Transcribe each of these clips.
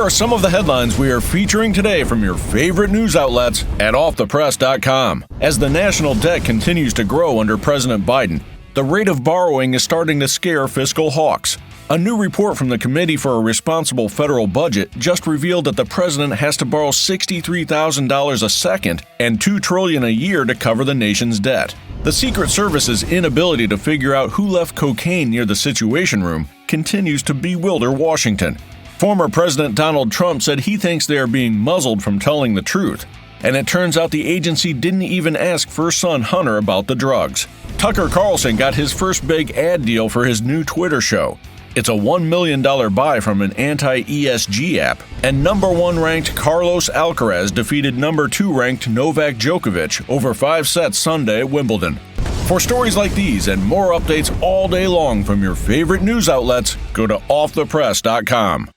are some of the headlines we are featuring today from your favorite news outlets at offthepress.com. As the national debt continues to grow under President Biden, the rate of borrowing is starting to scare fiscal hawks. A new report from the Committee for a Responsible Federal Budget just revealed that the president has to borrow $63,000 a second and $2 trillion a year to cover the nation's debt. The Secret Service's inability to figure out who left cocaine near the Situation Room continues to bewilder Washington. Former President Donald Trump said he thinks they are being muzzled from telling the truth. And it turns out the agency didn't even ask first son Hunter about the drugs. Tucker Carlson got his first big ad deal for his new Twitter show. It's a $1 million buy from an anti-ESG app, and number 1 ranked Carlos Alcaraz defeated number 2 ranked Novak Djokovic over 5 sets Sunday at Wimbledon. For stories like these and more updates all day long from your favorite news outlets, go to offthepress.com.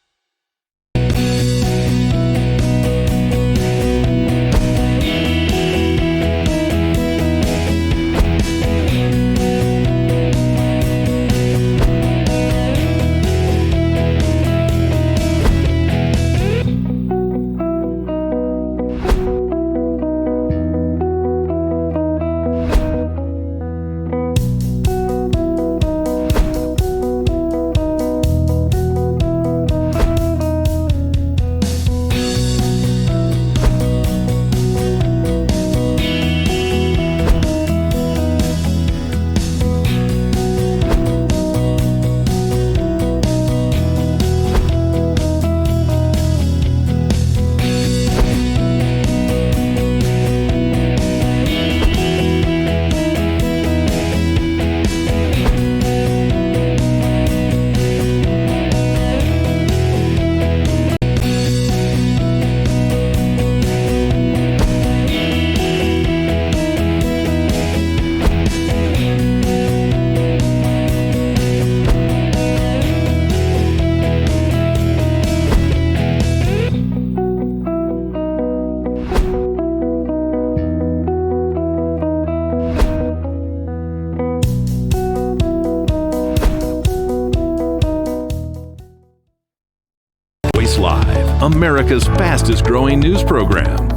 Live, America's fastest growing news program.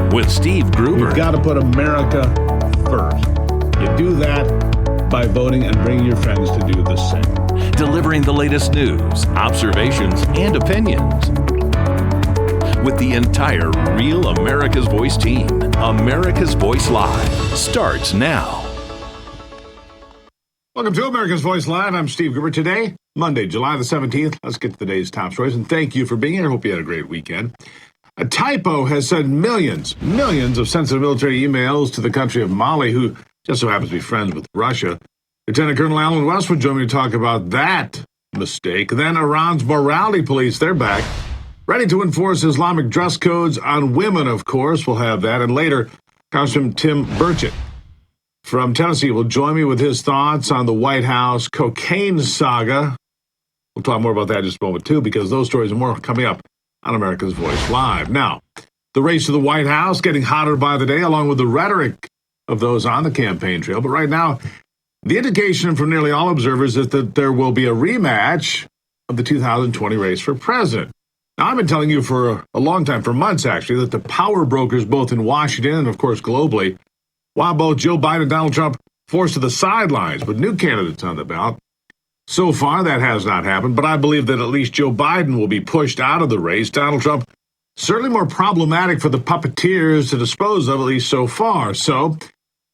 With Steve Gruber. We've got to put America first. You do that by voting and bringing your friends to do the same. Delivering the latest news, observations, and opinions. With the entire Real America's Voice team, America's Voice Live starts now. Welcome to America's Voice Live. I'm Steve Gruber. Today, Monday, July the 17th. Let's get to the day's top stories, and thank you for being here. I hope you had a great weekend. A typo has sent millions of sensitive military emails to the country of Mali, who just so happens to be friends with Russia. Lieutenant Colonel Alan West would join me to talk about that mistake. Then Iran's morality police, they're back, ready to enforce Islamic dress codes on women, of course. We'll have that. And later, Congressman Tim Burchett from Tennessee will join me with his thoughts on the White House cocaine saga. We'll talk more about that in just a moment, too, because those stories and more coming up on America's Voice Live. Now, the race to the White House getting hotter by the day, along with the rhetoric of those on the campaign trail. But right now, the indication from nearly all observers is that there will be a rematch of the 2020 race for president. Now, I've been telling you for a long time, for months actually, that the power brokers both in Washington and, of course, globally, while both Joe Biden and Donald Trump forced to the sidelines with new candidates on the ballot. So far, that has not happened, but I believe that at least Joe Biden will be pushed out of the race. Donald Trump, certainly more problematic for the puppeteers to dispose of, at least so far. So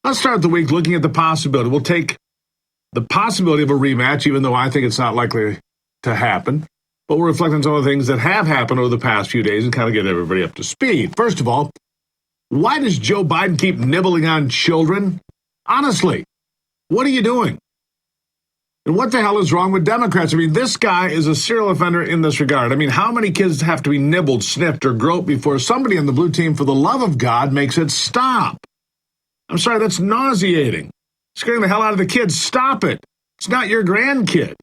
let's start the week looking at the possibility. We'll take the possibility of a rematch, even though I think it's not likely to happen. But we'll reflect on some of the things that have happened over the past few days and kind of get everybody up to speed. First of all, why does Joe Biden keep nibbling on children? Honestly, what are you doing? And what the hell is wrong with Democrats? I mean, this guy is a serial offender in this regard. I mean, how many kids have to be nibbled, sniffed, or groped before somebody on the blue team, for the love of God, makes it stop? I'm sorry, that's nauseating. Scaring the hell out of the kids. Stop it. It's not your grandkid.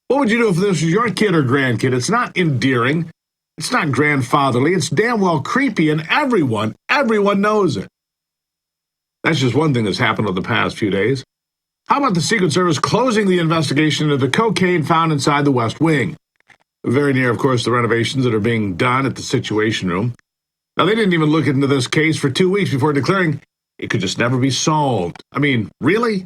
What would you do if this was your kid or grandkid? It's not endearing. It's not grandfatherly. It's damn well creepy, and everyone knows it. That's just one thing that's happened over the past few days. How about the Secret Service closing the investigation into the cocaine found inside the West Wing? very near, of course, the renovations that are being done at the Situation Room. Now, they didn't even look into this case for 2 weeks before declaring it could just never be solved. I mean, really?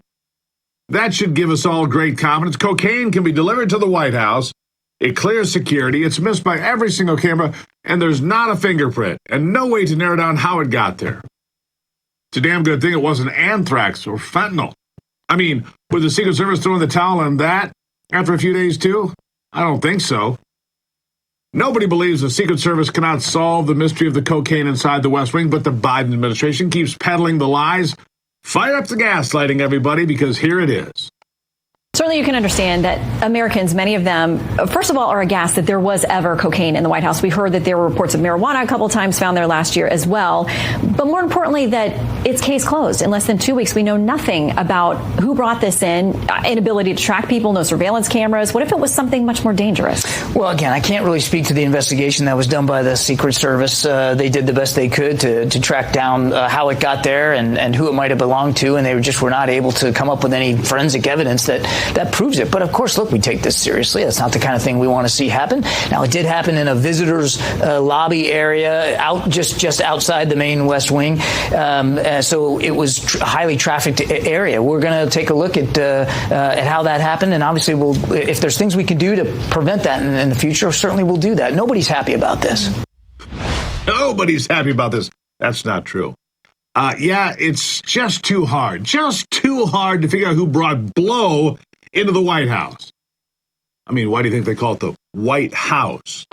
That should give us all great confidence. Cocaine can be delivered to the White House. It clears security. It's missed by every single camera, and there's not a fingerprint and no way to narrow down how it got there. It's a damn good thing it wasn't anthrax or fentanyl. I mean, would the Secret Service throw in the towel on that after a few days, too? I don't think so. Nobody believes the Secret Service cannot solve the mystery of the cocaine inside the West Wing, but the Biden administration keeps peddling the lies. Fire up the gaslighting, everybody, because here it is. Certainly you can understand that Americans, many of them, first of all, are aghast that there was ever cocaine in the White House. We heard that there were reports of marijuana a couple of times found there last year as well. But more importantly, that it's case closed. In less than 2 weeks, we know nothing about who brought this in, inability to track people, no surveillance cameras. What if it was something much more dangerous? Well, again, I can't really speak to the investigation that was done by the Secret Service. They did the best they could to track down how it got there and who it might have belonged to, and they were not able to come up with any forensic evidence that proves it. But of course, look, we take this seriously. That's not the kind of thing we want to see happen. Now, it did happen in a visitor's lobby area just outside the main West Wing. So it was a highly trafficked area. We're going to take a look at how that happened. And obviously, if there's things we can do to prevent that in the future, certainly we'll do that. Nobody's happy about this. Nobody's happy about this. That's not true. Yeah, it's just too hard to figure out who brought blow into the White House. I mean, why do you think they call it the White House?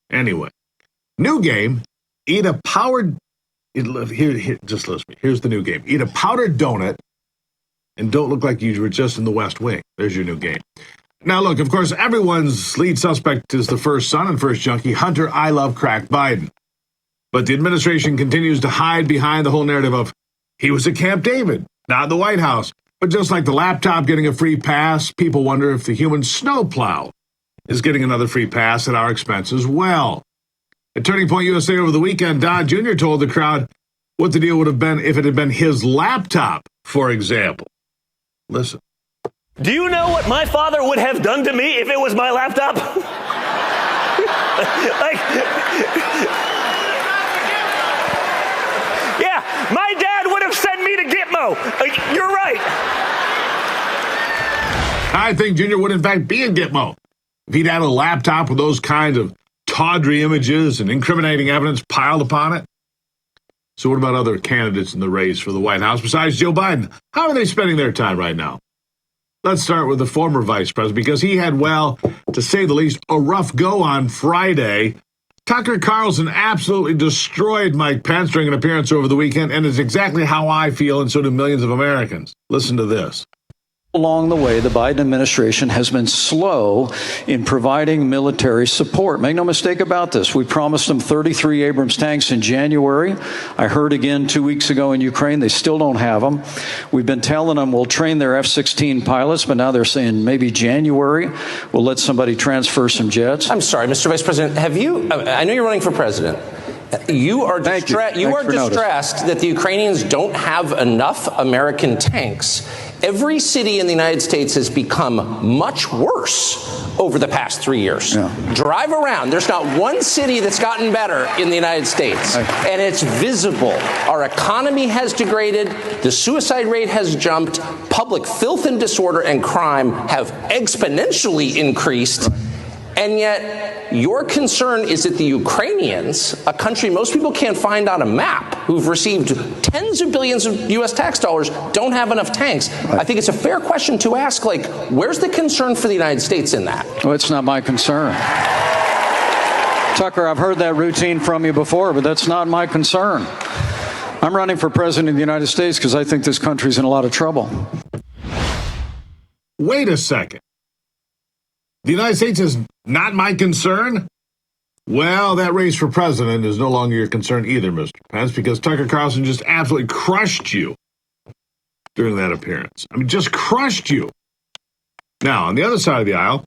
Anyway, new game, eat a powdered, just listen to me. Here's the new game. Eat a powdered donut and don't look like you were just in the West Wing. There's your new game. Now, look, of course, everyone's lead suspect is the first son and first junkie, Hunter I Love Crack Biden. But the administration continues to hide behind the whole narrative of he was at Camp David, not the White House. But just like the laptop getting a free pass, people wonder if the human snowplow is getting another free pass at our expense as well. At Turning Point USA over the weekend, Don Jr. told the crowd what the deal would have been if it had been his laptop, for example. Listen. Do you know what my father would have done to me if it was my laptop? Yeah, my dad would have sent me to Gitmo. You're right. I think Junior would, in fact, be in Gitmo if he'd had a laptop with those kinds of tawdry images and incriminating evidence piled upon it. So what about other candidates in the race for the White House besides Joe Biden? How are they spending their time right now? Let's start with the former vice president, because he had, well, to say the least, a rough go on Friday. Tucker Carlson absolutely destroyed Mike Pence during an appearance over the weekend, and it's exactly how I feel, and so do millions of Americans. Listen to this. Along the way, the Biden administration has been slow in providing military support. Make no mistake about this. We promised them 33 Abrams tanks in January. I heard again 2 weeks ago in Ukraine, they still don't have them. We've been telling them we'll train their F-16 pilots, but now they're saying maybe January we'll let somebody transfer some jets. I'm sorry, Mr. Vice President, I know you're running for president. You are distressed that the Ukrainians don't have enough American tanks. Every city in the United States has become much worse over the past 3 years. Yeah. Drive around. There's not one city that's gotten better in the United States. And it's visible. Our economy has degraded. The suicide rate has jumped. Public filth and disorder and crime have exponentially increased. And yet, your concern is that the Ukrainians, a country most people can't find on a map, who've received tens of billions of U.S. tax dollars, don't have enough tanks. I think it's a fair question to ask, where's the concern for the United States in that? Well, it's not my concern. Tucker, I've heard that routine from you before, but that's not my concern. I'm running for president of the United States because I think this country's in a lot of trouble. Wait a second. The United States is not my concern? Well, that race for president is no longer your concern either, Mr. Pence, because Tucker Carlson just absolutely crushed you during that appearance. I mean, just crushed you. Now, on the other side of the aisle,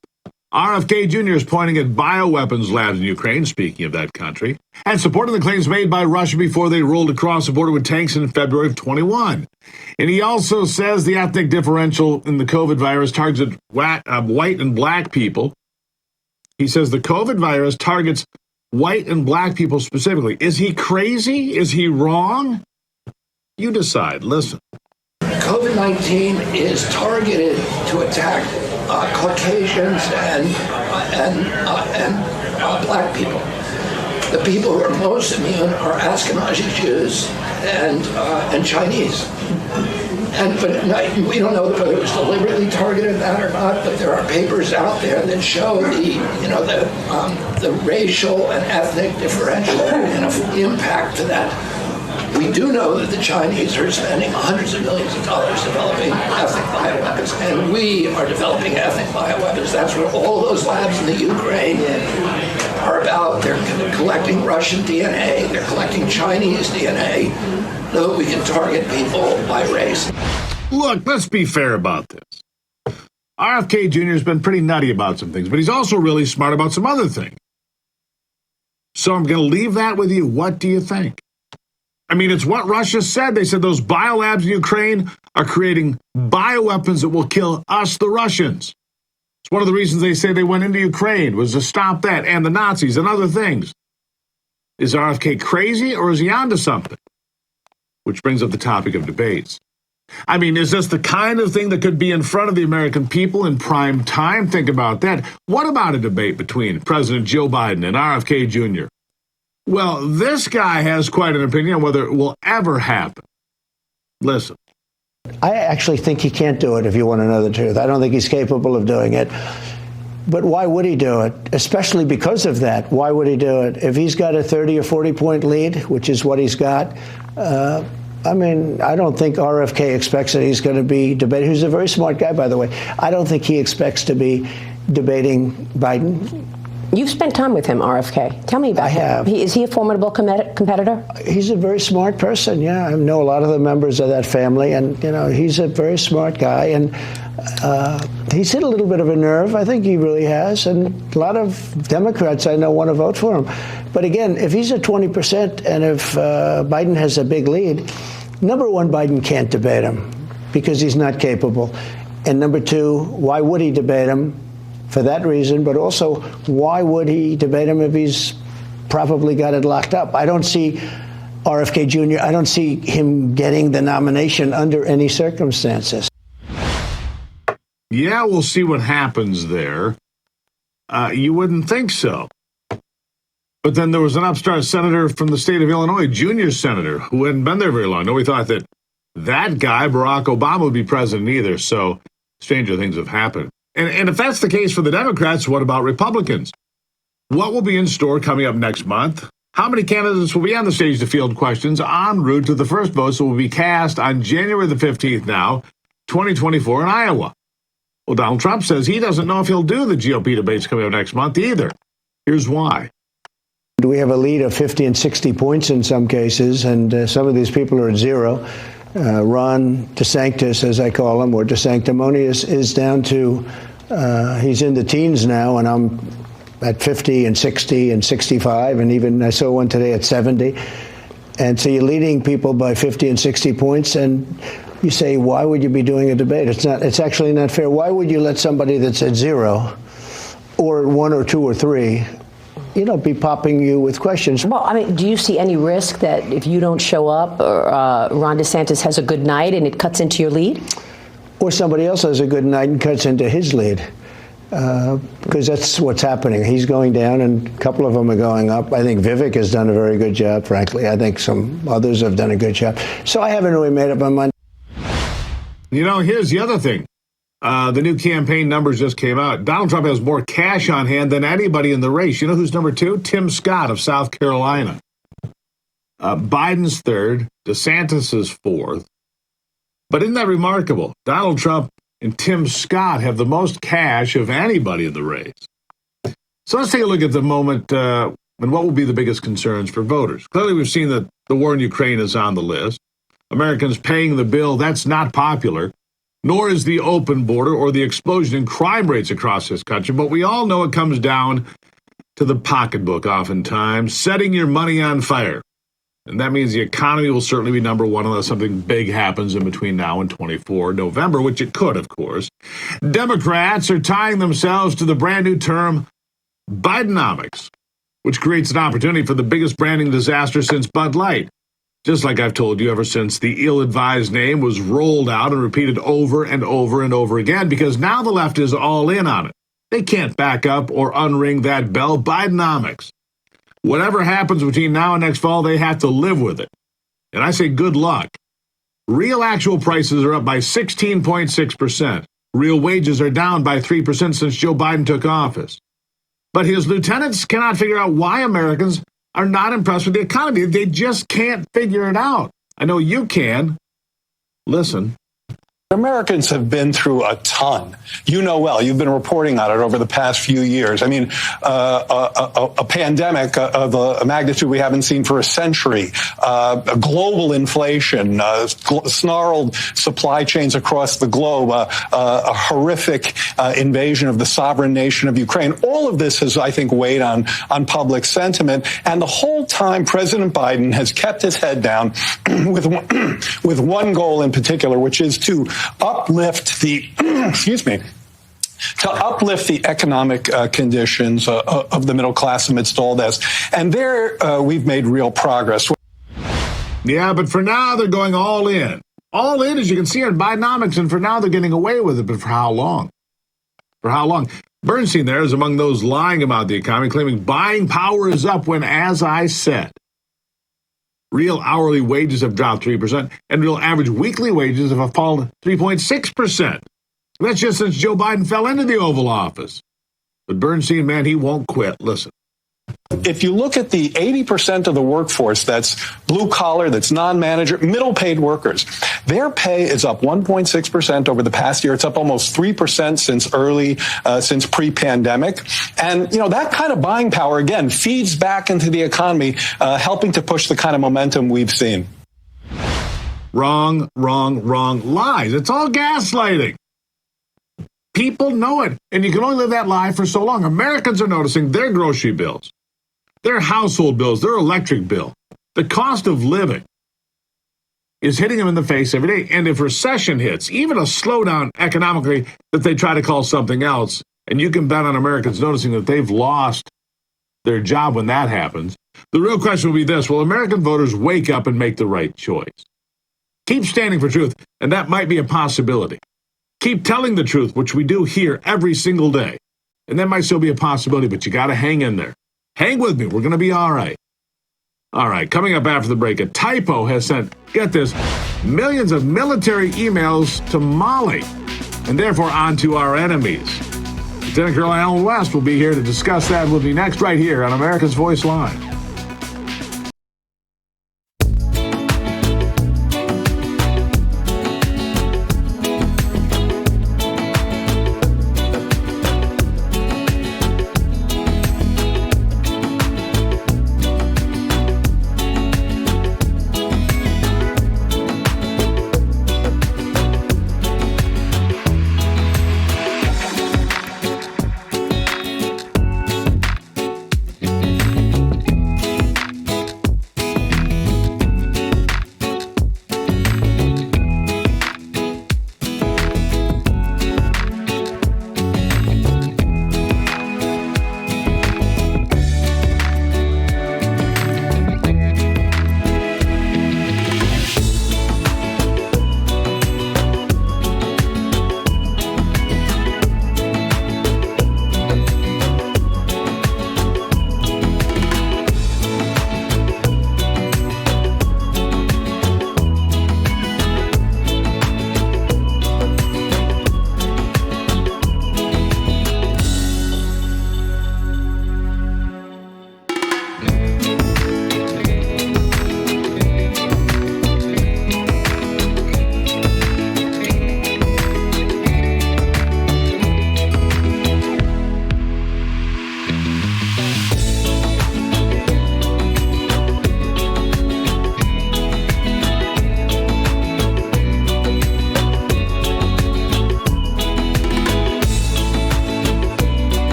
RFK Jr. is pointing at bioweapons labs in Ukraine, speaking of that country, and supporting the claims made by Russia before they rolled across the border with tanks in February of 21. And he also says the ethnic differential in the COVID virus targets white and black people. He says the COVID virus targets white and black people specifically. Is he crazy? Is he wrong? You decide. Listen. COVID-19 is targeted to attack Caucasians and black people. The people who are most immune are Ashkenazi Jews and Chinese. But we don't know whether it was deliberately targeted that or not. But there are papers out there that show the racial and ethnic differential impact to that. We do know that the Chinese are spending hundreds of millions of dollars developing ethnic bioweapons, and we are developing ethnic bioweapons. That's what all those labs in the Ukraine are about. They're collecting Russian DNA, they're collecting Chinese DNA, so that we can target people by race. Look, let's be fair about this. RFK Jr. has been pretty nutty about some things, but he's also really smart about some other things. So I'm going to leave that with you. What do you think? I mean, it's what Russia said. They said those biolabs in Ukraine are creating bioweapons that will kill us, the Russians. It's one of the reasons they say they went into Ukraine, was to stop that and the Nazis and other things. Is RFK crazy or is he onto something? Which brings up the topic of debates. I mean, is this the kind of thing that could be in front of the American people in prime time? Think about that. What about a debate between President Joe Biden and RFK Jr.? Well, this guy has quite an opinion on whether it will ever happen. Listen. I actually think he can't do it, if you want to know the truth. I don't think he's capable of doing it. But why would he do it? Especially because of that. Why would he do it? If he's got a 30 or 40 point lead, which is what he's got, I mean, I don't think RFK expects that he's going to be debating. He's a very smart guy, by the way. I don't think he expects to be debating Biden. You've spent time with him, RFK. Tell me about him. I have. Is he a formidable competitor? He's a very smart person, yeah. I know a lot of the members of that family, and, you know, he's a very smart guy. And he's hit a little bit of a nerve. I think he really has. And a lot of Democrats I know want to vote for him. But again, if he's at 20% and if Biden has a big lead, number one, Biden can't debate him because he's not capable. And number two, why would he debate him? For that reason, but also, why would he debate him if he's probably got it locked up? I don't see RFK Jr., I don't see him getting the nomination under any circumstances. Yeah, we'll see what happens there. You wouldn't think so. But then there was an upstart senator from the state of Illinois, junior senator, who hadn't been there very long. Nobody thought that guy, Barack Obama, would be president either. So stranger things have happened. And if that's the case for the Democrats, what about Republicans? What will be in store coming up next month? How many candidates will be on the stage to field questions en route to the first votes that will be cast on January the 15th now, 2024 in Iowa? Well, Donald Trump says he doesn't know if he'll do the GOP debates coming up next month either. Here's why. We have a lead of 50 and 60 points in some cases, and some of these people are at zero. Ron DeSantis, as I call him, or DeSanctimonious, is down to, he's in the teens now, and I'm at 50 and 60 and 65, and even I saw one today at 70. And so you're leading people by 50 and 60 points, and you say, why would you be doing a debate? It's actually not fair. Why would you let somebody that's at zero, or 1 or 2 or 3, be popping you with questions? Well, I mean, do you see any risk that if you don't show up, or Ron DeSantis has a good night and it cuts into your lead? Or somebody else has a good night and cuts into his lead. Because that's what's happening. He's going down and a couple of them are going up. I think Vivek has done a very good job, frankly. I think some others have done a good job. So I haven't really made up my mind. Here's the other thing. The new campaign numbers just came out. Donald Trump has more cash on hand than anybody in the race. You know who's number 2? Tim Scott of South Carolina. Biden's 3rd. DeSantis is 4th. But isn't that remarkable? Donald Trump and Tim Scott have the most cash of anybody in the race. So let's take a look at the moment and what will be the biggest concerns for voters. Clearly, we've seen that the war in Ukraine is on the list. Americans paying the bill, that's not popular. Nor is the open border or the explosion in crime rates across this country. But we all know it comes down to the pocketbook oftentimes, setting your money on fire. And that means the economy will certainly be number one unless something big happens in between now and 24 November, which it could, of course. Democrats are tying themselves to the brand new term, Bidenomics, which creates an opportunity for the biggest branding disaster since Bud Light. Just like I've told you ever since the ill-advised name was rolled out and repeated over and over and over again, because now the left is all in on it. They can't back up or unring that bell. Bidenomics. Whatever happens between now and next fall, they have to live with it. And I say good luck. Real actual prices are up by 16.6%. Real wages are down by 3% since Joe Biden took office. But his lieutenants cannot figure out why Americans are not impressed with the economy. They just can't figure it out. I know you can. Listen. Americans have been through a ton. You know well. You've been reporting on it over the past few years. I mean, a pandemic of a magnitude we haven't seen for a century, global inflation, snarled supply chains across the globe, a horrific invasion of the sovereign nation of Ukraine. All of this has, I think, weighed on public sentiment. And the whole time, President Biden has kept his head down with one goal in particular, which is to uplift the uplift the economic conditions of the middle class amidst all this. And there we've made real progress. Yeah, but for now they're going all in. All in, as you can see on Bidenomics, and for now they're getting away with it. But for how long? For how long? Bernstein there is among those lying about the economy, claiming buying power is up when, as I said, real hourly wages have dropped 3%, and real average weekly wages have fallen 3.6%. That's just since Joe Biden fell into the Oval Office. But Bernstein, man, he won't quit. Listen. If you look at the 80% of the workforce that's blue collar, that's non-manager, middle paid workers, their pay is up 1.6% over the past year. It's up almost 3% since pre-pandemic. And, you know, that kind of buying power, again, feeds back into the economy, helping to push the kind of momentum we've seen. Wrong. Lies. It's all gaslighting. People know it, and you can only live that lie for so long. Americans are noticing their grocery bills, their household bills, their electric bill. The cost of living is hitting them in the face every day. And if recession hits, even a slowdown economically that they try to call something else, and you can bet on Americans noticing that they've lost their job when that happens, the real question will be this: will American voters wake up and make the right choice? Keep standing for truth, and that might be a possibility. Keep telling the truth, which we do here every single day. And that might still be a possibility, but you got to hang in there. Hang with me. We're going to be all right. All right, coming up after the break, a typo has sent, get this, millions of military emails to Mali, and therefore onto our enemies. Lieutenant Colonel Alan West will be here to discuss that. We'll be next right here on America's Voice Live.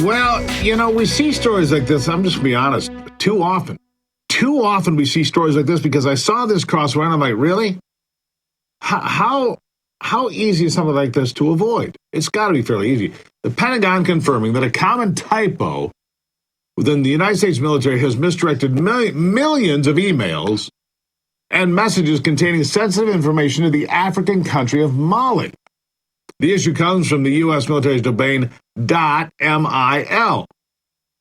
Well, we see stories like this. I'm just going to be honest. Too often we see stories like this because I saw this cross around. I'm like, really? How easy is something like this to avoid? It's got to be fairly easy. The Pentagon confirming that a common typo within the United States military has misdirected millions of emails and messages containing sensitive information to the African country of Mali. The issue comes from the U.S. military's domain .mil.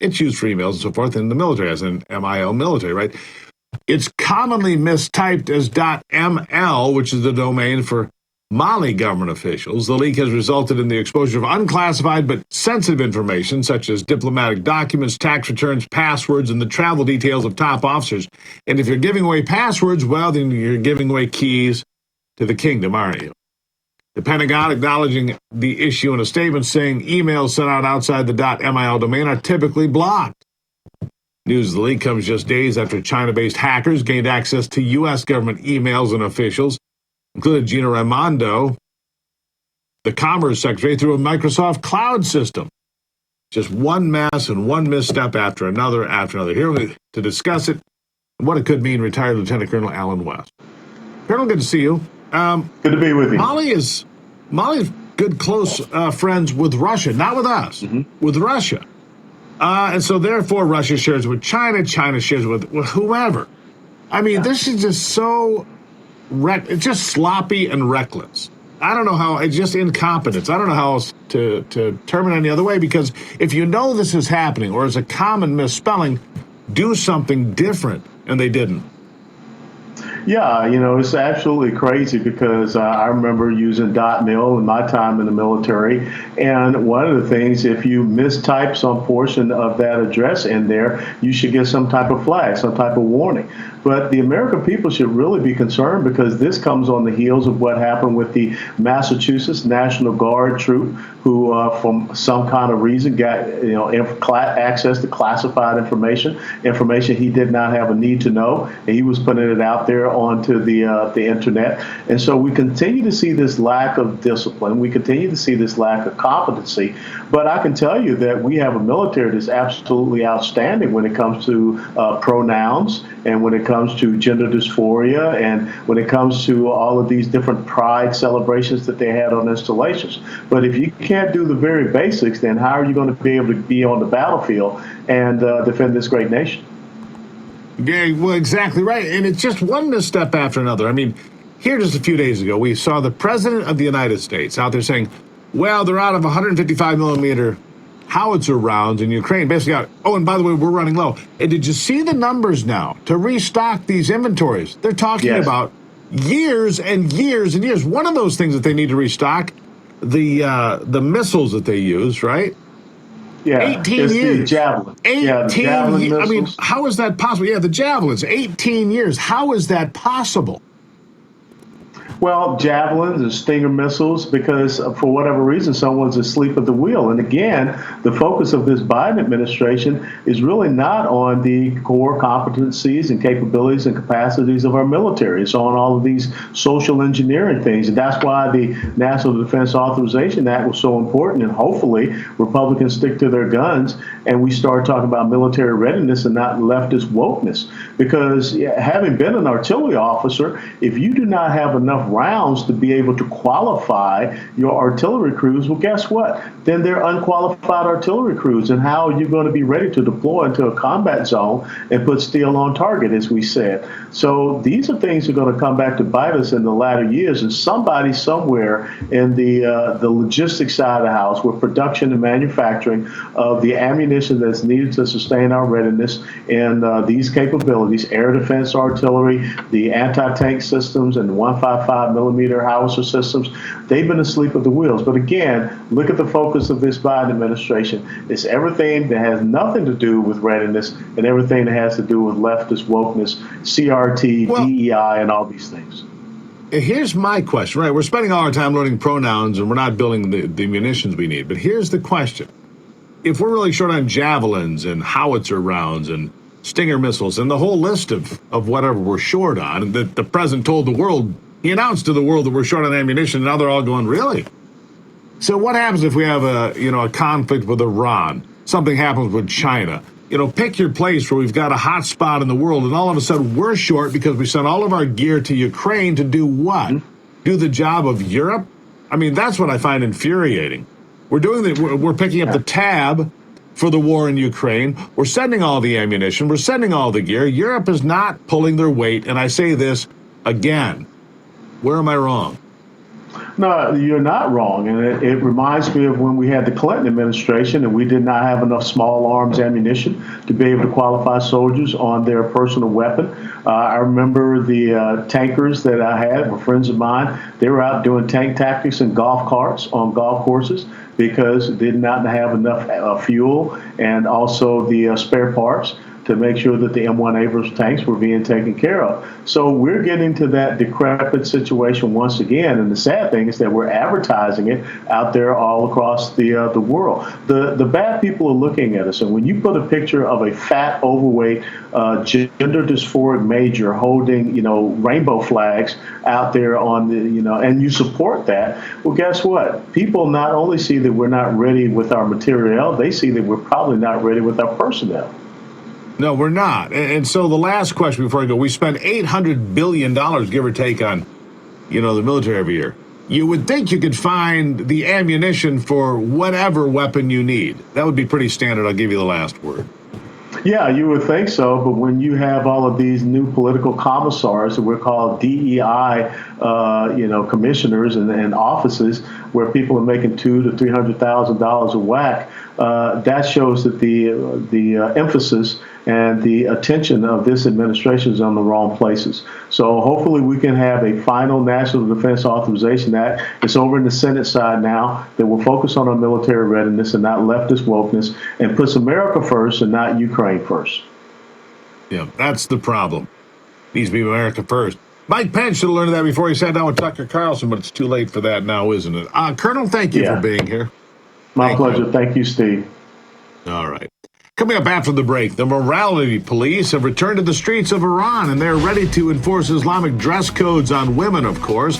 It's used for emails and so forth in the military as in MIL military, right? It's commonly mistyped as .ml, which is the domain for Mali government officials. The leak has resulted in the exposure of unclassified but sensitive information, such as diplomatic documents, tax returns, passwords, and the travel details of top officers. And if you're giving away passwords, well, then you're giving away keys to the kingdom, aren't you? The Pentagon acknowledging the issue in a statement saying emails sent out outside the .mil domain are typically blocked. News of the leak comes just days after China-based hackers gained access to U.S. government emails and officials, including Gina Raimondo, the Commerce Secretary, through a Microsoft cloud system. Just one mess and one misstep after another. Here to discuss it and what it could mean, retired Lieutenant Colonel Alan West. Colonel, good to see you. Good to be with you. Mali's good, close friends with Russia, not with us, with Russia. And so therefore Russia shares with China, China shares with whoever. I mean, this is just so, it's just sloppy and reckless. I don't know how, it's just incompetence. I don't know how else to term it any other way, because if you know this is happening or it's a common misspelling, do something different, and they didn't. Yeah, it's absolutely crazy because I remember using .mil in my time in the military, and one of the things, if you mistype some portion of that address in there, you should get some type of flag, some type of warning. But the American people should really be concerned because this comes on the heels of what happened with the Massachusetts National Guard troop who, from some kind of reason, got access to classified information he did not have a need to know, and he was putting it out there onto the internet. And so we continue to see this lack of discipline. We continue to see this lack of competency. But I can tell you that we have a military that's absolutely outstanding when it comes to pronouns, and when it comes to gender dysphoria, and when it comes to all of these different pride celebrations that they had on installations. But if you can't do the very basics, then how are you going to be able to be on the battlefield and defend this great nation? Yeah, well, exactly right. And it's just one misstep after another. I mean, here just a few days ago, we saw the President of the United States out there saying, well, they're out of 155 millimeter howitzer rounds in Ukraine. Basically, and by the way, we're running low. And did you see the numbers now to restock these inventories? They're talking about years and years and years. One of those things that they need to restock, the missiles that they use, right? Yeah, 18 years. The Javelin. 18 Javelin years. I mean, missiles. how is that possible? Yeah, the Javelins, 18 years. How is that possible? Well, javelins and Stinger missiles, because for whatever reason, someone's asleep at the wheel. And again, the focus of this Biden administration is really not on the core competencies and capabilities and capacities of our military. It's on all of these social engineering things. And that's why the National Defense Authorization Act was so important. And hopefully Republicans stick to their guns and we start talking about military readiness and not leftist wokeness. Because having been an artillery officer, if you do not have enough rounds to be able to qualify your artillery crews, well, guess what? Then they're unqualified artillery crews. And how are you going to be ready to deploy into a combat zone and put steel on target, as we said? So these are things that are going to come back to bite us in the latter years. And somebody somewhere in the logistics side of the house, with production and manufacturing of the ammunition that's needed to sustain our readiness and these capabilities, air defense artillery, the anti-tank systems, and the 155 millimeter howitzer systems, they've been asleep at the wheels. But again, look at the focus of this Biden administration. It's everything that has nothing to do with readiness and everything that has to do with leftist wokeness, CRT, DEI, and all these things. Here's my question, right? We're spending all our time learning pronouns and we're not building the munitions we need. But here's the question. If we're really short on javelins and howitzer rounds and Stinger missiles and the whole list of whatever we're short on, and that the president told the world, he announced to the world that we're short on ammunition, and now they're all going, really? So what happens if we have a conflict with Iran? something happens with China. Pick your place where we've got a hot spot in the world, and all of a sudden we're short because we sent all of our gear to Ukraine to do what? Do the job of Europe? I mean, that's what I find infuriating. We're picking up the tab for the war in Ukraine. We're sending all the ammunition. We're sending all the gear. Europe is not pulling their weight, and I say this again. Where am I wrong? No, you're not wrong. And it reminds me of when we had the Clinton administration and we did not have enough small arms ammunition to be able to qualify soldiers on their personal weapon. I remember the tankers that I had were friends of mine. They were out doing tank tactics in golf carts on golf courses because they did not have enough fuel and also the spare parts to make sure that the M1 Abrams tanks were being taken care of. So we're getting to that decrepit situation once again, and the sad thing is that we're advertising it out there all across the world. The bad people are looking at us, and when you put a picture of a fat, overweight, gender dysphoric major holding, rainbow flags out there on the, and you support that, well, guess what? People not only see that we're not ready with our materiel, they see that we're probably not ready with our personnel. No, we're not. And so the last question before I go, we spend $800 billion, give or take, on, the military every year. You would think you could find the ammunition for whatever weapon you need. That would be pretty standard. I'll give you the last word. Yeah, you would think so, but when you have all of these new political commissars that we're called DEI, commissioners and offices where people are making $200,000 to $300,000 a whack, that shows that the emphasis and the attention of this administration is on the wrong places. So hopefully we can have a final National Defense Authorization Act. It's over in the Senate side now that will focus on our military readiness and not leftist wokeness and puts America first and not Ukraine first. Yeah, that's the problem. Needs to be America first. Mike Pence should have learned that before he sat down with Tucker Carlson, but it's too late for that now, isn't it? Colonel, thank you for being here. My pleasure. Thank you, Steve. All right. Coming up after the break, the morality police have returned to the streets of Iran, and they're ready to enforce Islamic dress codes on women, of course.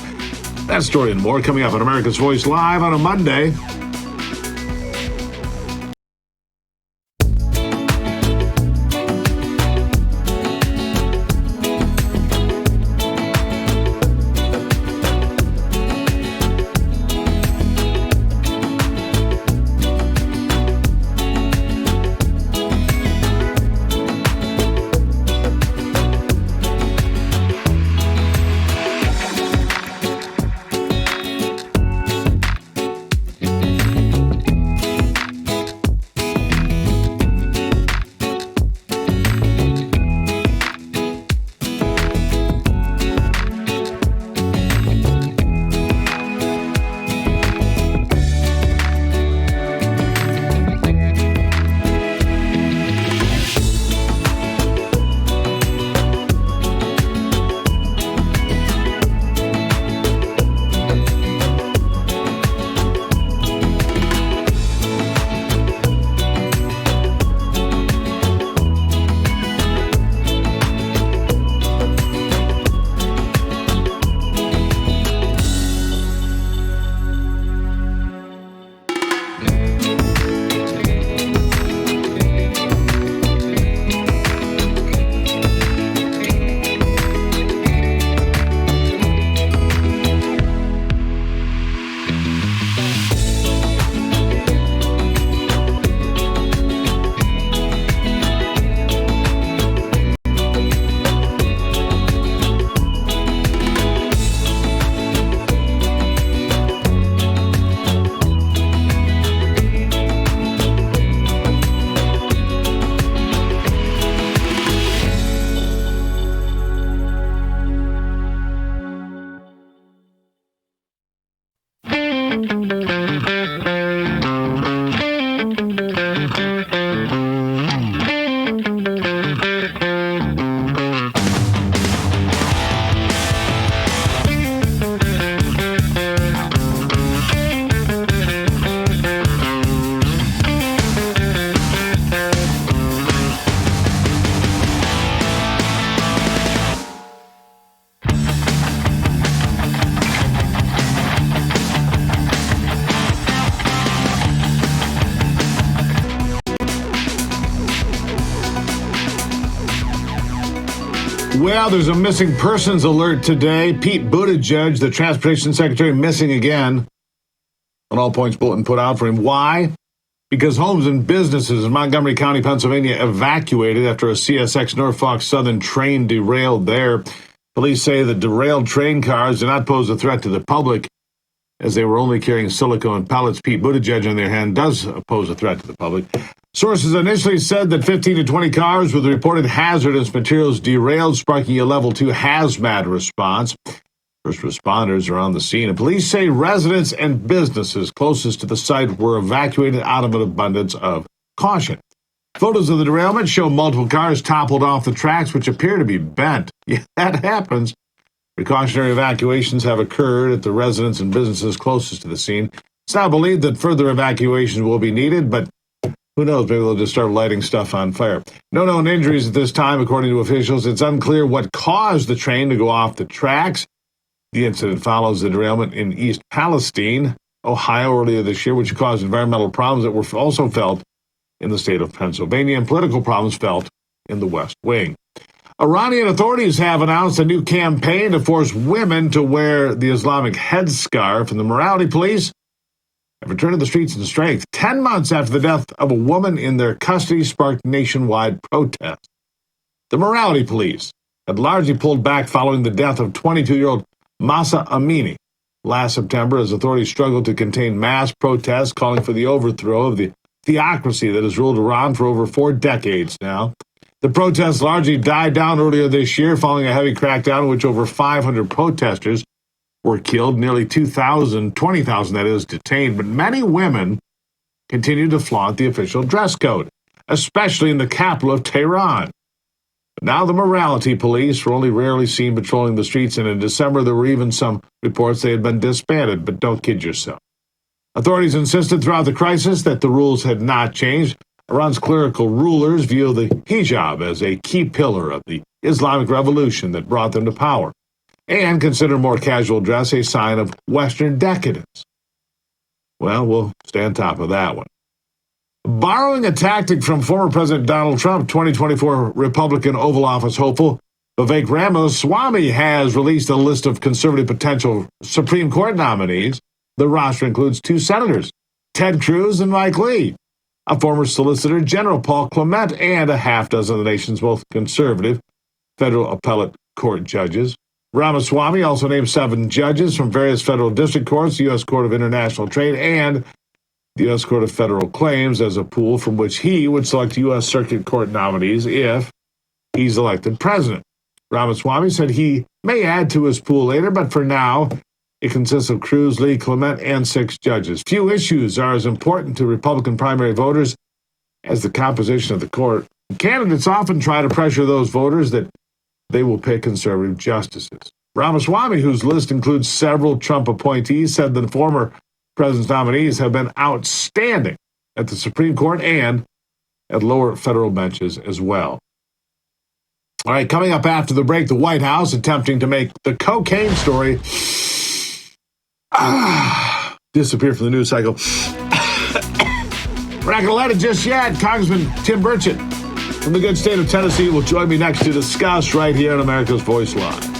That story and more coming up on America's Voice Live on a Monday. Well, there's a missing persons alert today. Pete Buttigieg, the transportation secretary, missing again. An all points bulletin put out for him. Why? Because homes and businesses in Montgomery County, Pennsylvania, evacuated after a CSX Norfolk Southern train derailed there. Police say the derailed train cars did not pose a threat to the public, as they were only carrying silicone pellets. Pete Buttigieg, on their hand, does pose a threat to the public. Sources initially said that 15 to 20 cars with reported hazardous materials derailed, sparking a level 2 hazmat response. First responders are on the scene, and police say residents and businesses closest to the site were evacuated out of an abundance of caution. Photos of the derailment show multiple cars toppled off the tracks, which appear to be bent. Yeah, that happens. Precautionary evacuations have occurred at the residents and businesses closest to the scene. It's now believed that further evacuations will be needed, but who knows, maybe they'll just start lighting stuff on fire. No known injuries at this time, according to officials. It's unclear what caused the train to go off the tracks. The incident follows the derailment in East Palestine, Ohio, earlier this year, which caused environmental problems that were also felt in the state of Pennsylvania and political problems felt in the West Wing. Iranian authorities have announced a new campaign to force women to wear the Islamic headscarf, and the morality police have returned to the streets in strength. 10 months after the death of a woman in their custody sparked nationwide protests. The morality police had largely pulled back following the death of 22-year-old Masa Amini last September, as authorities struggled to contain mass protests calling for the overthrow of the theocracy that has ruled Iran for over 4 decades now. The protests largely died down earlier this year following a heavy crackdown in which over 500 protesters were killed, nearly 20,000 that is, detained. But many women continue to flaunt the official dress code, especially in the capital of Tehran. But now the morality police were only rarely seen patrolling the streets, and in December there were even some reports they had been disbanded. But don't kid yourself. Authorities insisted throughout the crisis that the rules had not changed. Iran's clerical rulers view the hijab as a key pillar of the Islamic revolution that brought them to power, and consider more casual dress a sign of Western decadence. Well, we'll stay on top of that one. Borrowing a tactic from former President Donald Trump, 2024 Republican Oval Office hopeful Vivek Ramaswamy has released a list of conservative potential Supreme Court nominees. The roster includes 2 senators, Ted Cruz and Mike Lee, a former Solicitor General Paul Clement, and a half dozen of the nation's most conservative federal appellate court judges. Ramaswamy also named 7 judges from various federal district courts, the U.S. Court of International Trade, and the U.S. Court of Federal Claims as a pool from which he would select U.S. Circuit Court nominees if he's elected president. Ramaswamy said he may add to his pool later, but for now, it consists of Cruz, Lee, Clement, and 6 judges. Few issues are as important to Republican primary voters as the composition of the court. Candidates often try to pressure those voters that they will pick conservative justices. Ramaswamy, whose list includes several Trump appointees, said the former president's nominees have been outstanding at the Supreme Court and at lower federal benches as well. All right, coming up after the break, the White House attempting to make the cocaine story disappear from the news cycle. We're not going to let it just yet. Congressman Tim Burchett from the good state of Tennessee will join me next to discuss right here on America's Voice Live.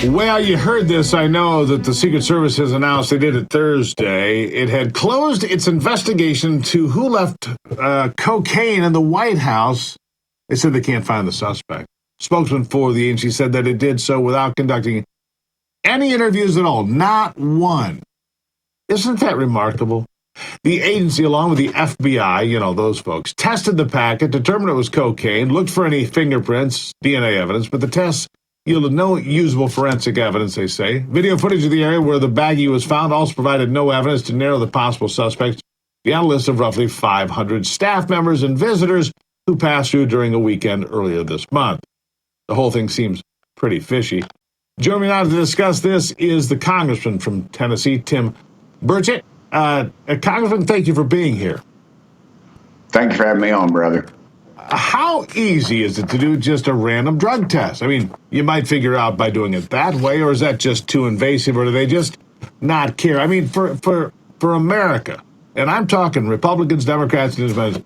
Well, you heard this. I know that the Secret Service has announced, they did it Thursday, it had closed its investigation to who left cocaine in the White House. They said they can't find the suspect. Spokesman for the agency said that it did so without conducting any interviews at all, not one. Isn't that remarkable? The agency, along with the FBI, you know, those folks, tested the packet, determined it was cocaine, looked for any fingerprints, DNA evidence, but the tests yielded no usable forensic evidence, they say. Video footage of the area where the baggie was found also provided no evidence to narrow the possible suspects beyond a list of roughly 500 staff members and visitors who passed through during a weekend earlier this month. The whole thing seems pretty fishy. Joining me now to discuss this is the congressman from Tennessee, Tim Burchett. Congressman, thank you for being here. Thank you for having me on, brother. How easy is it to do just a random drug test? I mean, you might figure out by doing it that way, or is that just too invasive, or do they just not care? I mean, for America, and I'm talking Republicans, Democrats, and Independents,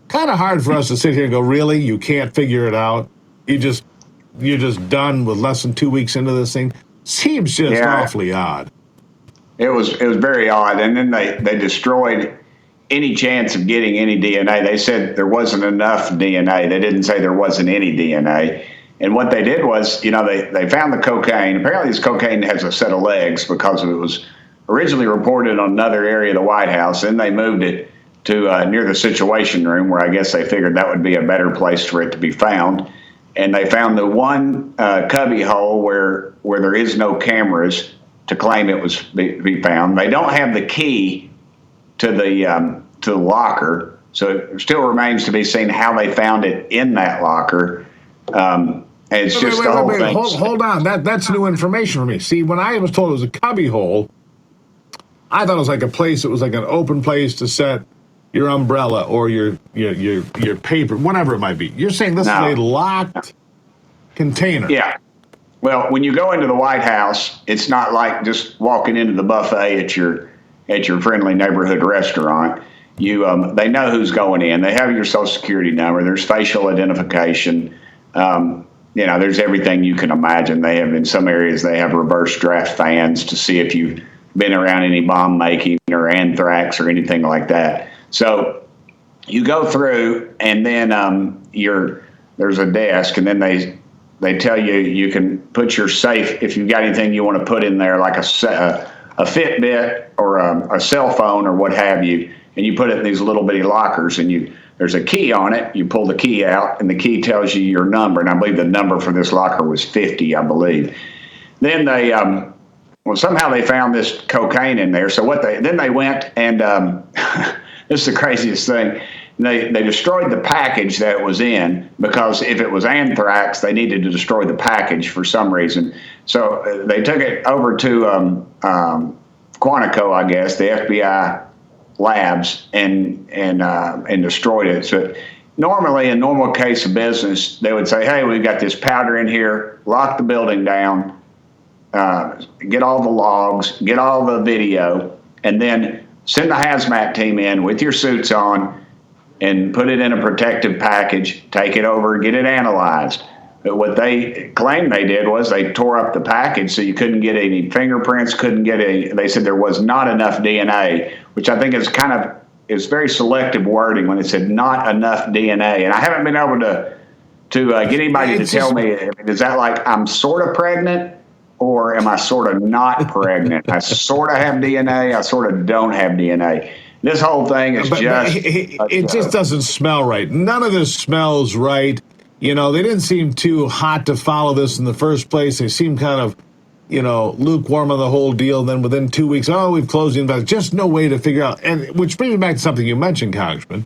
kind of hard for us to sit here and go, really? You can't figure it out? You're just done with less than 2 weeks into this thing? Seems just awfully odd. It was very odd, and then they destroyed any chance of getting any DNA. They said there wasn't enough DNA. They didn't say there wasn't any DNA. And what they did was, you know, they found the cocaine. Apparently this cocaine has a set of legs because it was originally reported on another area of the White House. Then they moved it to near the Situation Room, where I guess they figured that would be a better place for it to be found. And they found the one cubby hole where there is no cameras to claim it was be found. They don't have the key to the locker, so it still remains to be seen how they found it in that locker. And it's just the whole thing. Hold on, that's new information for me. See, when I was told it was a cubby hole, I thought it was like a place. It was like an open place to set your umbrella or your paper, whatever it might be. You're saying this is a locked container? Yeah. Well, when you go into the White House, it's not like just walking into the buffet at your friendly neighborhood restaurant. They know who's going in. They have your Social Security number. There's facial identification. You know, there's everything you can imagine. They have, in some areas, they have reverse draft fans to see if you've been around any bomb making or anthrax or anything like that. So you go through, and then there's a desk, and then they tell you you can put your safe, if you've got anything you want to put in there, like a Fitbit or a cell phone or what have you, and you put it in these little bitty lockers, and there's a key on it. You pull the key out, and the key tells you your number, and I believe the number for this locker was 50, I believe. Then they somehow they found this cocaine in there. So then they went and this is the craziest thing. They destroyed the package that it was in, because if it was anthrax, they needed to destroy the package for some reason. So they took it over to Quantico, I guess, the FBI labs, and destroyed it. So normally, in normal case of business, they would say, hey, we've got this powder in here, lock the building down, get all the logs, get all the video, and then send the hazmat team in with your suits on and put it in a protective package, take it over, get it analyzed. But what they claimed they did was they tore up the package so you couldn't get any fingerprints, they said there was not enough DNA, which I think is very selective wording when it said not enough DNA. And I haven't been able to get anybody to tell me, is that like I'm sort of pregnant or am I sort of not pregnant? I sort of have DNA, I sort of don't have DNA. This whole thing is it just doesn't smell right. None of this smells right. You know, they didn't seem too hot to follow this in the first place. They seemed kind of, you know, lukewarm on the whole deal. Then within 2 weeks, we've closed the investigation. Just no way to figure out. And which brings me back to something you mentioned, Congressman.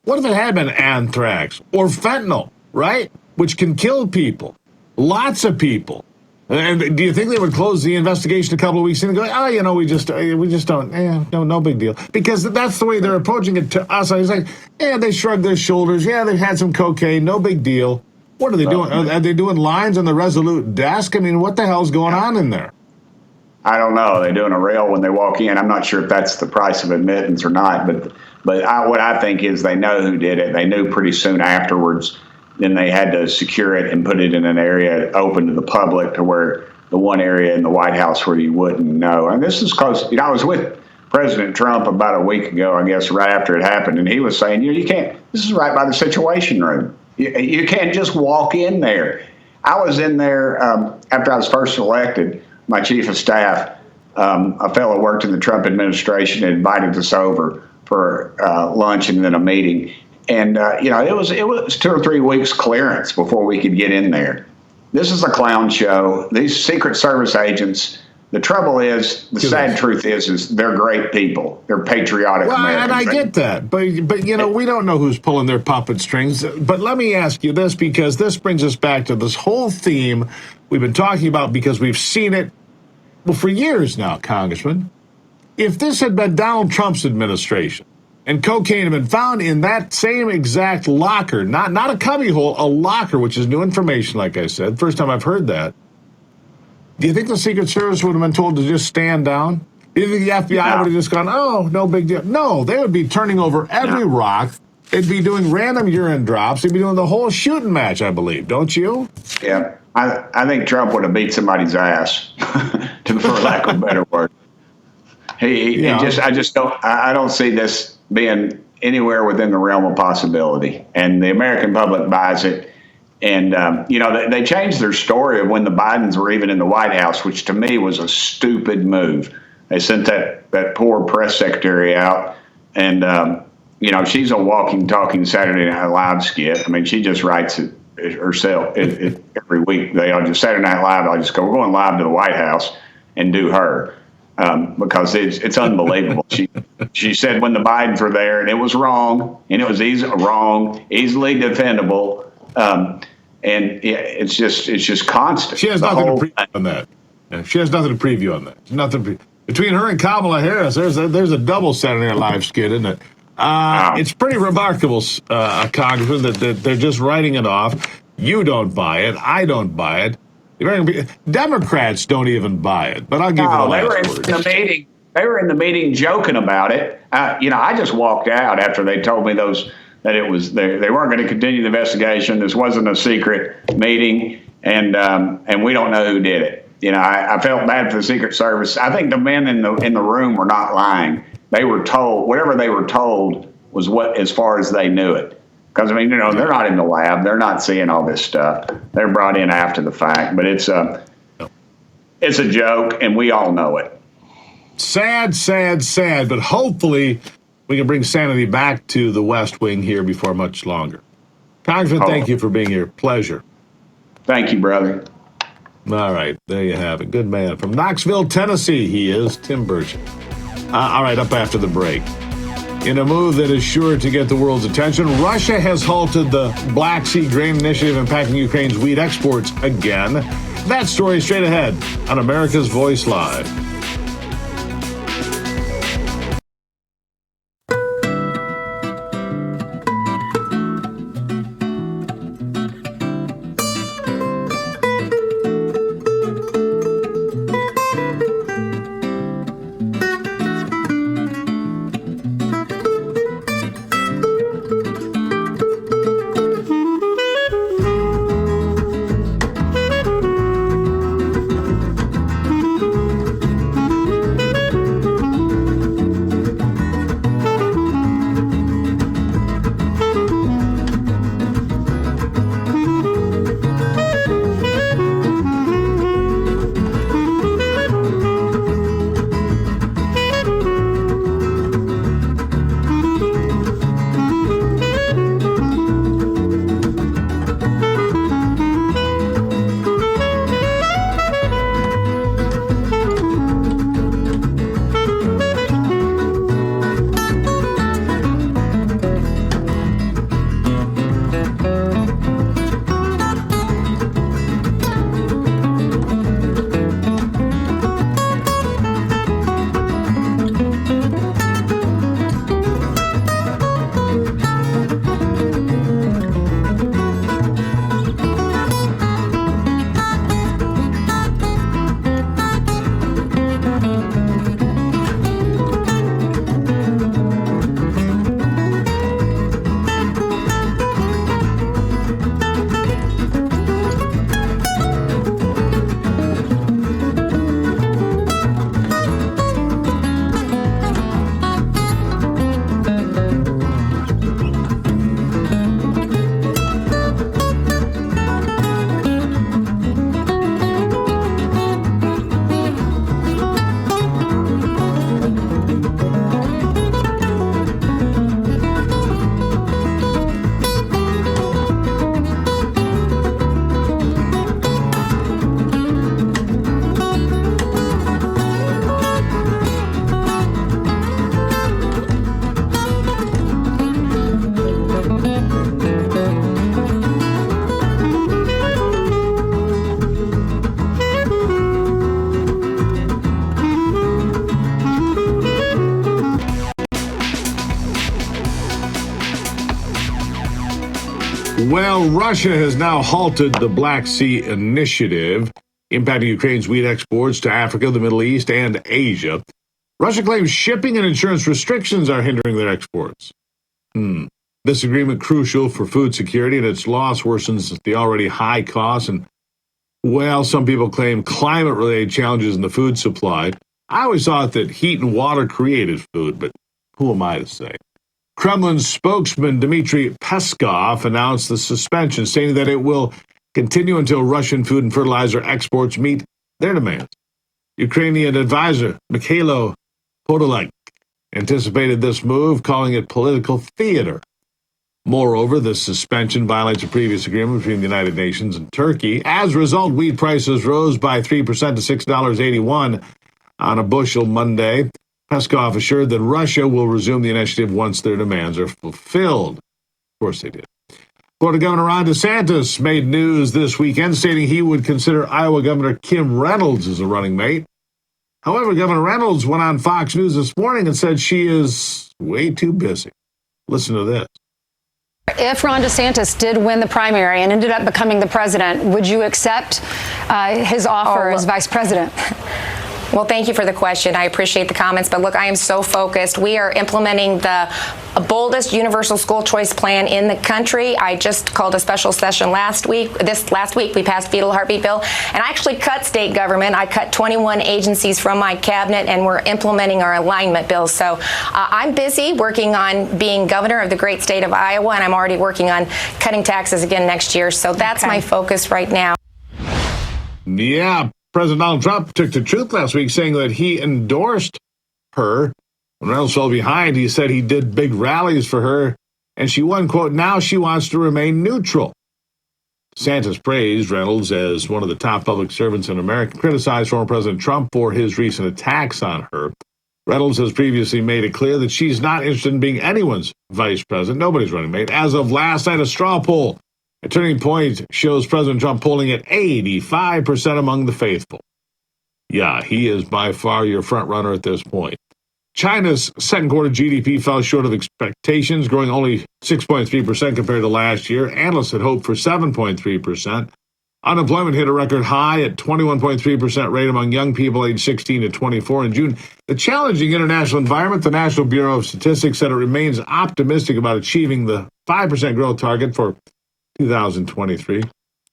What if it had been anthrax or fentanyl, right? Which can kill people, lots of people. And do you think they would close the investigation a couple of weeks in and go, we just don't, no big deal? Because that's the way they're approaching it to us. I was like, they shrug their shoulders. Yeah, they've had some cocaine, no big deal. What are they doing? Are they doing lines on the Resolute desk? I mean, what the hell's going on in there? I don't know. They're doing a rail when they walk in. I'm not sure if that's the price of admittance or not, but what I think is they know who did it. They knew pretty soon afterwards. Then they had to secure it and put it in an area open to the public to where the one area in the White House where you wouldn't know. And this is close. I was with President Trump about a week ago, I guess, right after it happened, and he was saying, you can't. This is right by the Situation Room. You can't just walk in there. I was in there after I was first elected. My chief of staff, a fellow worked in the Trump administration, and invited us over for lunch and then a meeting. And it was 2 or 3 weeks clearance before we could get in there. This is a clown show. These Secret Service agents. The trouble is, the sad truth is they're great people. They're patriotic Americans. And I get that, but we don't know who's pulling their puppet strings. But let me ask you this, because this brings us back to this whole theme we've been talking about, because we've seen it for years now, Congressman. If this had been Donald Trump's administration and cocaine had been found in that same exact locker, not a cubbyhole, a locker, which is new information, like I said, first time I've heard that. Do you think the Secret Service would have been told to just stand down? Do you think the FBI would have just gone, oh, no big deal? No, they would be turning over every rock. They'd be doing random urine drops. They'd be doing the whole shooting match, I believe. Don't you? Yeah. I think Trump would have beat somebody's ass, for lack of a better word. I don't see this being anywhere within the realm of possibility. And the American public buys it. And, they changed their story of when the Bidens were even in the White House, which to me was a stupid move. They sent that poor press secretary out, and, she's a walking, talking Saturday Night Live skit. I mean, she just writes it herself every week. Saturday Night Live, I'll just go, we're going live to the White House and do her. Because it's unbelievable. She said when the Bidens were there, and it was wrong, and it was easily defendable. It's just constant. She has nothing to preview on that. Yeah, she has nothing to preview on that. Between her and Kamala Harris, there's a double Saturday Night Live skit, isn't it? It's pretty remarkable, Congressman, that they're just writing it off. You don't buy it. I don't buy it. Democrats don't even buy it. But I'll give you the last word. They were in the meeting joking about it. I just walked out after they told me that it was they weren't going to continue the investigation. This wasn't a secret meeting, and we don't know who did it. I felt bad for the Secret Service. I think the men in the room were not lying. They were told whatever they were told was what, as far as they knew it. Because they're not in the lab. They're not seeing all this stuff. They're brought in after the fact. But it's a joke, and we all know it. Sad, sad, sad. But hopefully we can bring sanity back to the West Wing here before much longer. Congressman, thank you for being here. Pleasure. Thank you, brother. All right, there you have it. Good man. From Knoxville, Tennessee, he is Tim Burchett. All right, up after the break. In a move that is sure to get the world's attention, Russia has halted the Black Sea grain initiative impacting Ukraine's wheat exports again. That story straight ahead on America's Voice Live. Well, Russia has now halted the Black Sea Initiative, impacting Ukraine's wheat exports to Africa, the Middle East, and Asia. Russia claims shipping and insurance restrictions are hindering their exports. This agreement crucial for food security, and its loss worsens the already high costs and, well, some people claim climate-related challenges in the food supply. I always thought that heat and water created food, but who am I to say? Kremlin spokesman Dmitry Peskov announced the suspension, stating that it will continue until Russian food and fertilizer exports meet their demands. Ukrainian advisor Mikhailo Podolyak anticipated this move, calling it political theater. Moreover, the suspension violates a previous agreement between the United Nations and Turkey. As a result, wheat prices rose by 3% to $6.81 on a bushel Monday. Peskov assured that Russia will resume the initiative once their demands are fulfilled. Of course they did. Florida Governor Ron DeSantis made news this weekend, stating he would consider Iowa Governor Kim Reynolds as a running mate. However, Governor Reynolds went on Fox News this morning and said she is way too busy. Listen to this. If Ron DeSantis did win the primary and ended up becoming the president, would you accept his offer as vice president? Well, thank you for the question. I appreciate the comments. But look, I am so focused. We are implementing the boldest universal school choice plan in the country. I just called a special session last week. We passed fetal heartbeat bill. And I actually cut state government. I cut 21 agencies from my cabinet, and we're implementing our alignment bill. So I'm busy working on being governor of the great state of Iowa, and I'm already working on cutting taxes again next year. So that's my focus right now. Yeah. President Donald Trump took to truth last week, saying that he endorsed her. When Reynolds fell behind, he said he did big rallies for her, and she won, quote, now she wants to remain neutral. DeSantis praised Reynolds as one of the top public servants in America, criticized former President Trump for his recent attacks on her. Reynolds has previously made it clear that she's not interested in being anyone's vice president, nobody's running mate. As of last night, a straw poll, a turning point, shows President Trump polling at 85% among the faithful. Yeah, he is by far your front runner at this point. China's second quarter GDP fell short of expectations, growing only 6.3% compared to last year. Analysts had hoped for 7.3%. Unemployment hit a record high at 21.3% rate among young people aged 16 to 24 in June. The challenging international environment, the National Bureau of Statistics said it remains optimistic about achieving the 5% growth target for 2023.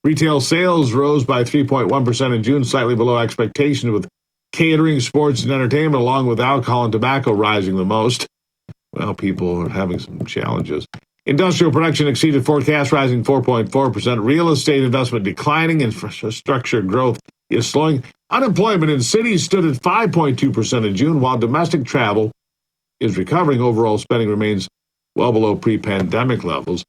Retail sales rose by 3.1% in June, slightly below expectations, with catering, sports, and entertainment, along with alcohol and tobacco, rising the most. Well, people are having some challenges. Industrial production exceeded forecasts, rising 4.4%. Real estate investment declining. Infrastructure growth is slowing. Unemployment in cities stood at 5.2% in June, while domestic travel is recovering. Overall spending remains well below pre-pandemic levels.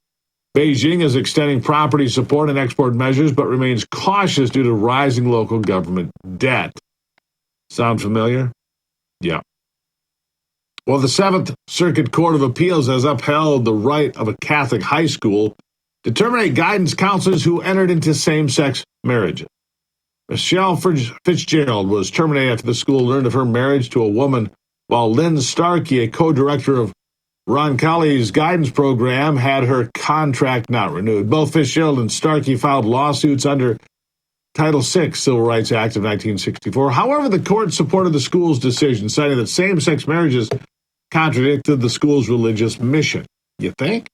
Beijing is extending property support and export measures, but remains cautious due to rising local government debt. Sound familiar? Yeah. Well, the Seventh Circuit Court of Appeals has upheld the right of a Catholic high school to terminate guidance counselors who entered into same-sex marriages. Michelle Fitzgerald was terminated after the school learned of her marriage to a woman, while Lynn Starkey, a co-director of Ron Colley's guidance program, had her contract not renewed. Both Fitzgerald and Starkey filed lawsuits under Title VI Civil Rights Act of 1964. However, the court supported the school's decision, citing that same-sex marriages contradicted the school's religious mission. You think?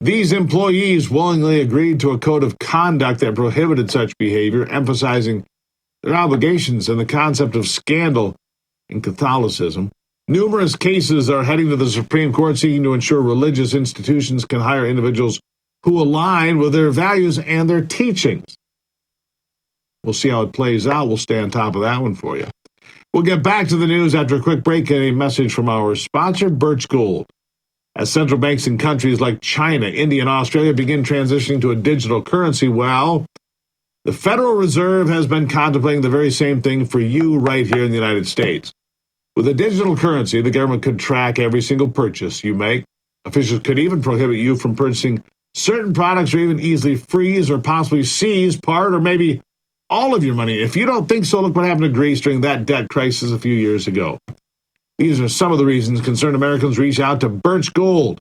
These employees willingly agreed to a code of conduct that prohibited such behavior, emphasizing their obligations and the concept of scandal in Catholicism. Numerous cases are heading to the Supreme Court seeking to ensure religious institutions can hire individuals who align with their values and their teachings. We'll see how it plays out. We'll stay on top of that one for you. We'll get back to the news after a quick break and a message from our sponsor, Birch Gold. As central banks in countries like China, India, and Australia begin transitioning to a digital currency, well, the Federal Reserve has been contemplating the very same thing for you right here in the United States. With a digital currency, the government could track every single purchase you make. Officials could even prohibit you from purchasing certain products, or even easily freeze or possibly seize part or maybe all of your money. If you don't think so, look what happened to Greece during that debt crisis a few years ago. These are some of the reasons concerned Americans reach out to Birch Gold.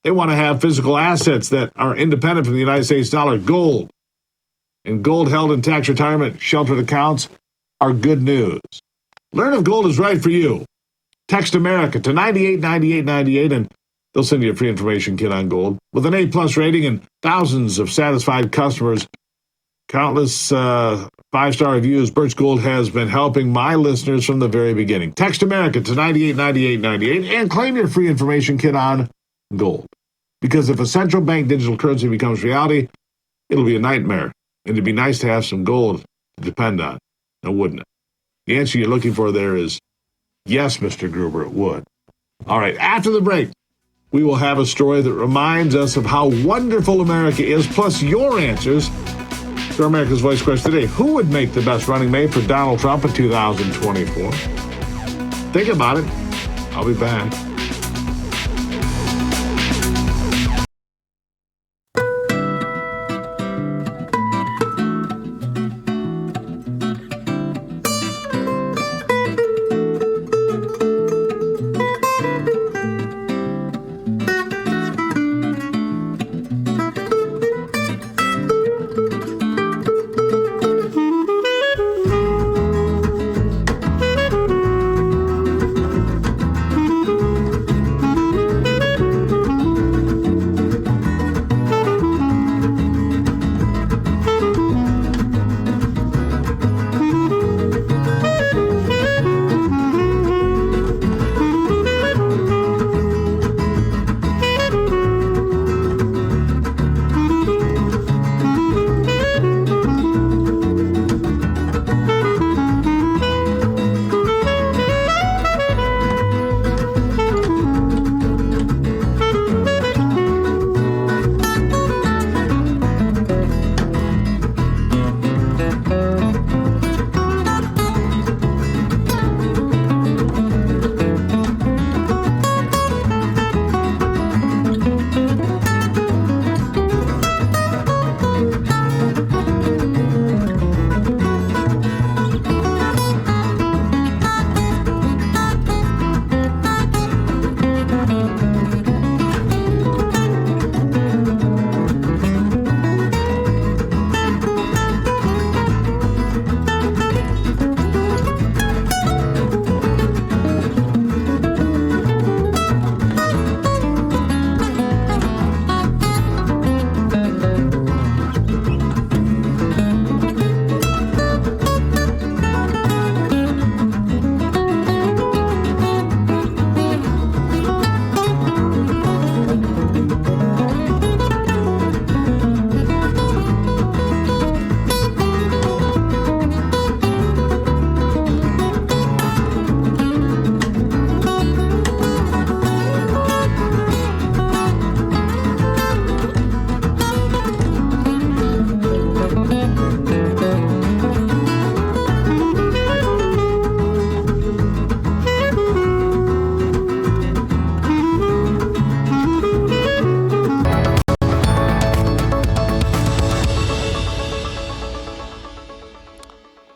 They want to have physical assets that are independent from the United States dollar, gold. And gold held in tax retirement sheltered accounts are good news. Learn if gold is right for you. Text America to 989898 and they'll send you a free information kit on gold. With an A-plus rating and thousands of satisfied customers, countless five-star reviews, Birch Gold has been helping my listeners from the very beginning. Text America to 989898 and claim your free information kit on gold. Because if a central bank digital currency becomes reality, it'll be a nightmare. And it'd be nice to have some gold to depend on. Now, wouldn't it? The answer you're looking for there is yes, Mr. Gruber, it would. All right, after the break, we will have a story that reminds us of how wonderful America is, plus your answers to America's Voice question today. Who would make the best running mate for Donald Trump in 2024? Think about it. I'll be back.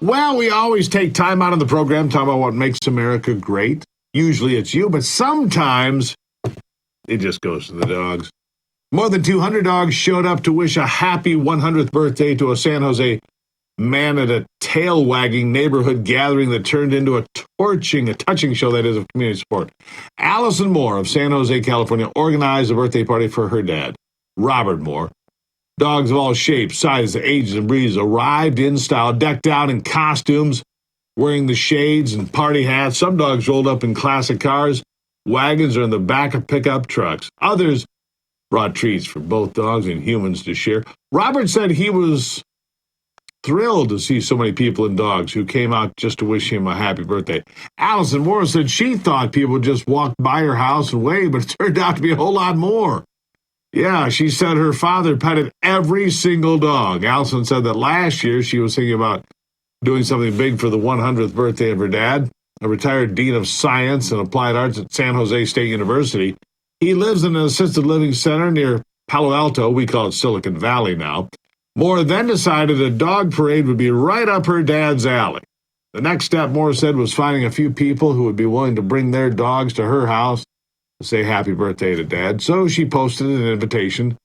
Well, we always take time out of the program talking about what makes America great. Usually it's you, but sometimes it just goes to the dogs. More than 200 dogs showed up to wish a happy 100th birthday to a San Jose man at a tail-wagging neighborhood gathering that turned into a touching show, that is, of community support. Allison Moore of San Jose, California, organized a birthday party for her dad, Robert Moore. Dogs of all shapes, sizes, ages, and breeds arrived in style, decked out in costumes, wearing the shades and party hats. Some dogs rolled up in classic cars, wagons, or in the back of pickup trucks. Others brought treats for both dogs and humans to share. Robert said he was thrilled to see so many people and dogs who came out just to wish him a happy birthday. Allison Moore said she thought people would just walk by her house and wave, but it turned out to be a whole lot more. Yeah, she said her father petted every single dog. Allison said that last year she was thinking about doing something big for the 100th birthday of her dad, a retired dean of science and applied arts at San Jose State University. He lives in an assisted living center near Palo Alto. We call it Silicon Valley now. Moore then decided a dog parade would be right up her dad's alley. The next step, Moore said, was finding a few people who would be willing to bring their dogs to her house to say happy birthday to Dad, so she posted an invitation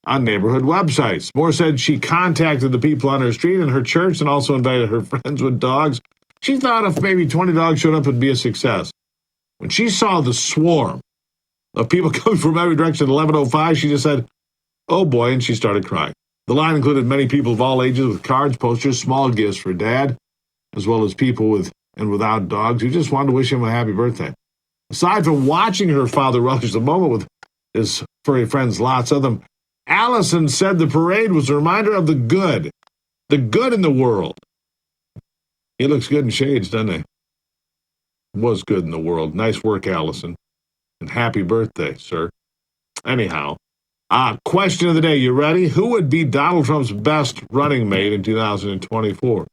on neighborhood websites. Moore said she contacted the people on her street and her church and also invited her friends with dogs. She thought if maybe 20 dogs showed up, it'd be a success. When she saw the swarm of people coming from every direction at 11:05, she just said, "Oh boy," and she started crying. The line included many people of all ages with cards, posters, small gifts for Dad, as well as people with and without dogs who just wanted to wish him a happy birthday. Aside from watching her father relish the moment with his furry friends, lots of them, Allison said the parade was a reminder of the good in the world. He looks good in shades, doesn't he? Was good in the world. Nice work, Allison. And happy birthday, sir. Anyhow, question of the day. You ready? Who would be Donald Trump's best running mate in 2024?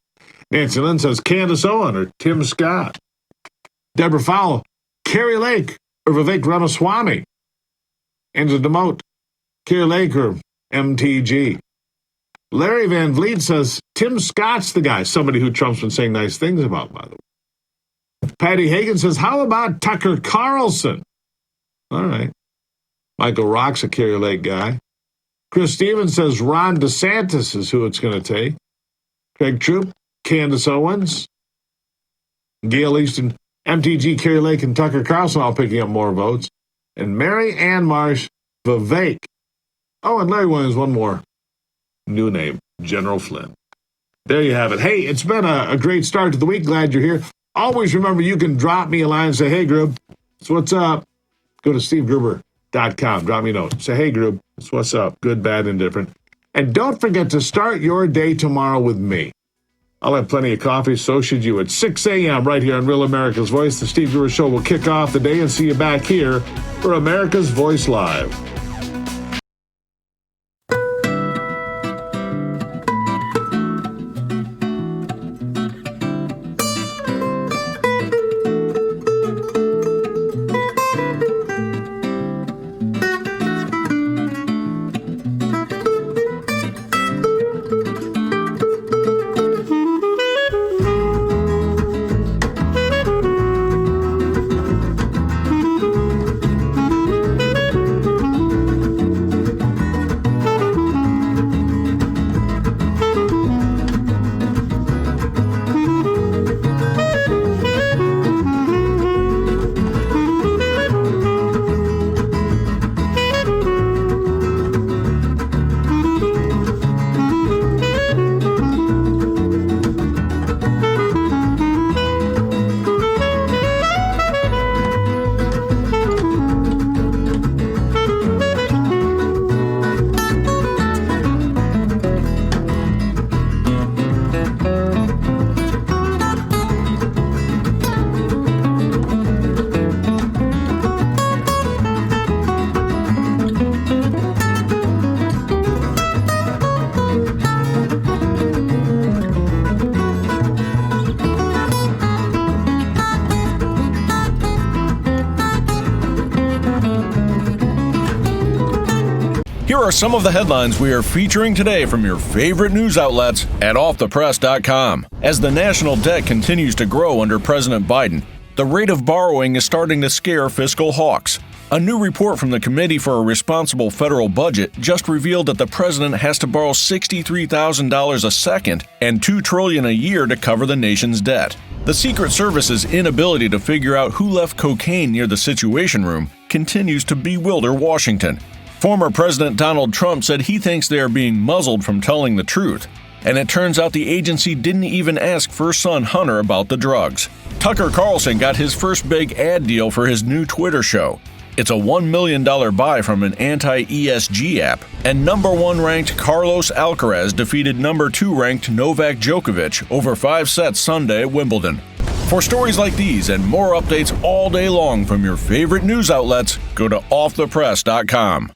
Nancy Lynn says Candace Owen or Tim Scott. Deborah Fowle, Carrie Lake or Vivek Ramaswamy. Angela DeMotte, Carrie Lake or MTG. Larry Van Vliet says Tim Scott's the guy, somebody who Trump's been saying nice things about, by the way. Patty Hagan says, how about Tucker Carlson? All right. Michael Rock's a Carrie Lake guy. Chris Stevens says Ron DeSantis is who it's going to take. Craig Troop, Candace Owens. Gail Easton, MTG, Carrie Lake, and Tucker Carlson all picking up more votes. And Mary Ann Marsh, Vivek. Oh, and Larry Williams, one more. New name, General Flynn. There you have it. Hey, it's been a great start to the week. Glad you're here. Always remember you can drop me a line and say, hey, Grub, so what's up? Go to stevegruber.com. Drop me a note. Say, hey, Grub, so what's up? Good, bad, indifferent. And don't forget to start your day tomorrow with me. I'll have plenty of coffee, so should you. At 6 a.m. right here on Real America's Voice, the Steve Gruber Show will kick off the day and see you back here for America's Voice Live. Here are some of the headlines we are featuring today from your favorite news outlets at offthepress.com. As the national debt continues to grow under President Biden, the rate of borrowing is starting to scare fiscal hawks. A new report from the Committee for a Responsible Federal Budget just revealed that the president has to borrow $63,000 a second and $2 trillion a year to cover the nation's debt. The Secret Service's inability to figure out who left cocaine near the Situation Room continues to bewilder Washington. Former President Donald Trump said he thinks they are being muzzled from telling the truth, and it turns out the agency didn't even ask first son Hunter about the drugs. Tucker Carlson got his first big ad deal for his new Twitter show. It's a $1 million buy from an anti-ESG app, and number 1 ranked Carlos Alcaraz defeated number 2 ranked Novak Djokovic over 5 sets Sunday at Wimbledon. For stories like these and more updates all day long from your favorite news outlets, go to offthepress.com.